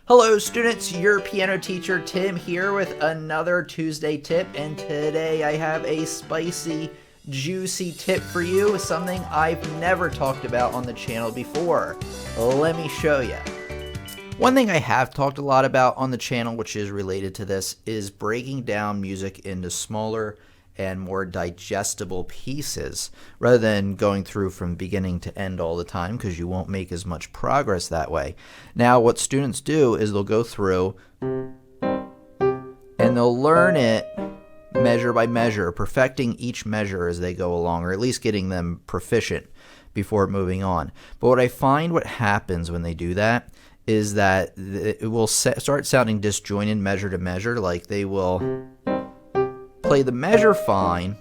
Hello students, your piano teacher Tim here with another Tuesday tip, and today I have a spicy, juicy tip for you, something I've never talked about on the channel before. Let me show you. One thing I have talked a lot about on the channel, which is related to this, is breaking down music into smaller and more digestible pieces rather than going through from beginning to end all the time, because you won't make as much progress that way. Now what students do is they'll go through and they'll learn it measure by measure, perfecting each measure as they go along, or at least getting them proficient before moving on. But what I find what happens when they do that is that it will start sounding disjointed measure to measure, like they will play the measure fine,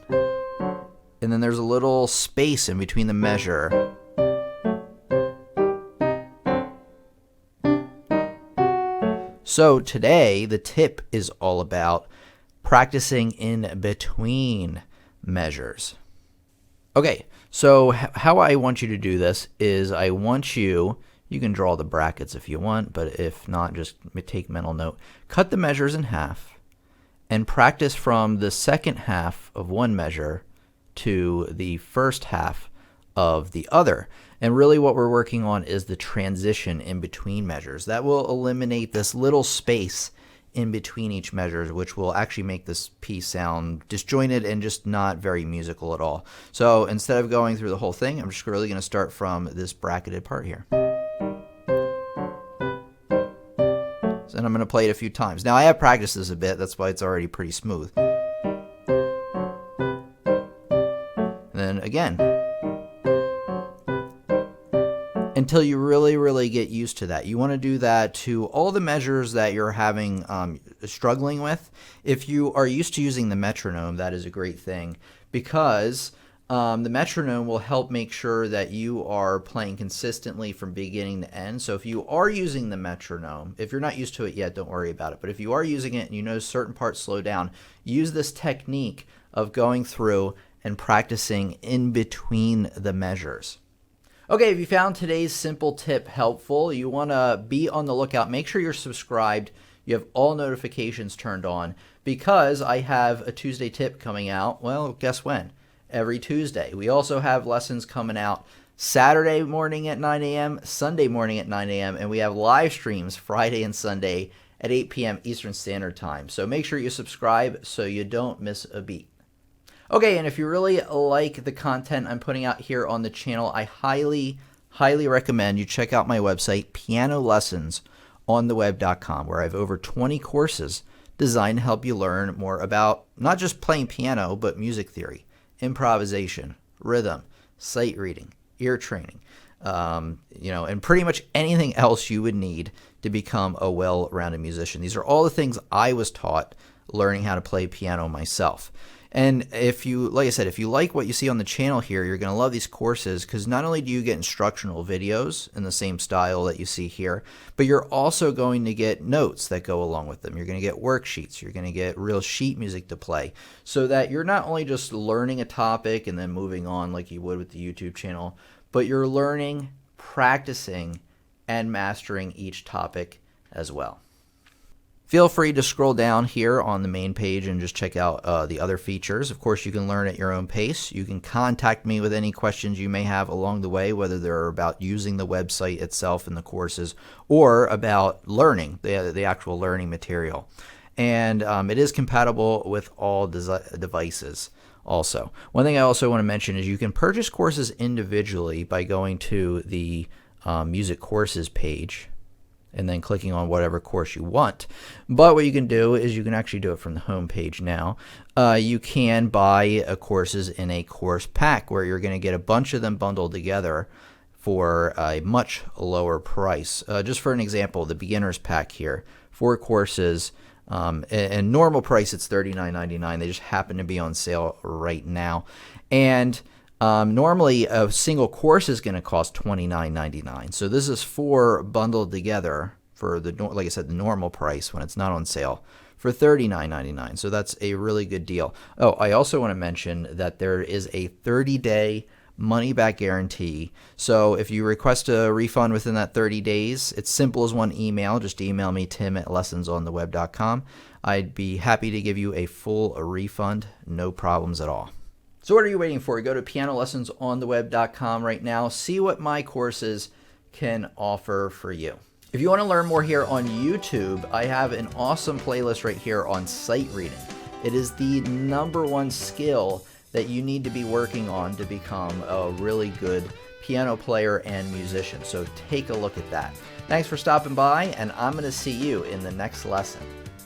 and then there's a little space in between the measure. So today, the tip is all about practicing in between measures. Okay, so how I want you to do this is I want you can draw the brackets if you want, but if not, just take mental note. Cut the measures in half and practice from the second half of one measure to the first half of the other. And really what we're working on is the transition in between measures. That will eliminate this little space in between each measure, which will actually make this piece sound disjointed and just not very musical at all. So instead of going through the whole thing, I'm just really going to start from this bracketed part here. And I'm going to play it a few times. Now I have practiced this a bit, that's why it's already pretty smooth. And then again, until you really get used to that. You want to do that to all the measures that you're having struggling with. If you are used to using the metronome, that is a great thing, because the metronome will help make sure that you are playing consistently from beginning to end. So if you are using the metronome, if you're not used to it yet, don't worry about it. But if you are using it and you know certain parts slow down, use this technique of going through and practicing in between the measures. Okay, if you found today's simple tip helpful, you want to be on the lookout. Make sure you're subscribed. You have all notifications turned on, because I have a Tuesday tip coming out. Well, guess when? Every Tuesday. We also have lessons coming out Saturday morning at 9 a.m., Sunday morning at 9 a.m., and we have live streams Friday and Sunday at 8 p.m. Eastern Standard Time. So make sure you subscribe so you don't miss a beat. Okay, and if you really like the content I'm putting out here on the channel, I highly recommend you check out my website, pianolessonsontheweb.com, where I have over 20 courses designed to help you learn more about not just playing piano, but music theory, improvisation, rhythm, sight reading, ear training, and pretty much anything else you would need to become a well-rounded musician. These are all the things I was taught learning how to play piano myself. And if you, like I said, if you like what you see on the channel here, you're going to love these courses, because not only do you get instructional videos in the same style that you see here, but you're also going to get notes that go along with them. You're going to get worksheets. You're going to get real sheet music to play, so that you're not only just learning a topic and then moving on like you would with the YouTube channel, but you're learning, practicing, and mastering each topic as well. Feel free to scroll down here on the main page and just check out the other features. Of course, you can learn at your own pace. You can contact me with any questions you may have along the way, whether they're about using the website itself and the courses, or about learning, the actual learning material. And it is compatible with all devices also. One thing I also want to mention is you can purchase courses individually by going to the music courses page and then clicking on whatever course you want. But what you can do is you can actually do it from the home page now. You can buy courses in a course pack, where you're going to get a bunch of them bundled together for a much lower price. Just for an example, the beginner's pack here, 4 courses, and normal price it's $39.99. They just happen to be on sale right now. And normally a single course is going to cost $29.99. So this is 4 bundled together for like I said, the normal price when it's not on sale for $39.99. So that's a really good deal. Oh, I also want to mention that there is a 30-day money back guarantee. So if you request a refund within that 30 days, it's simple as one email. Just email me, tim@lessonsontheweb.com. I'd be happy to give you a full refund, no problems at all. So what are you waiting for? Go to pianolessonsontheweb.com right now. See what my courses can offer for you. If you want to learn more here on YouTube, I have an awesome playlist right here on sight reading. It is the #1 skill that you need to be working on to become a really good piano player and musician. So take a look at that. Thanks for stopping by, and I'm going to see you in the next lesson.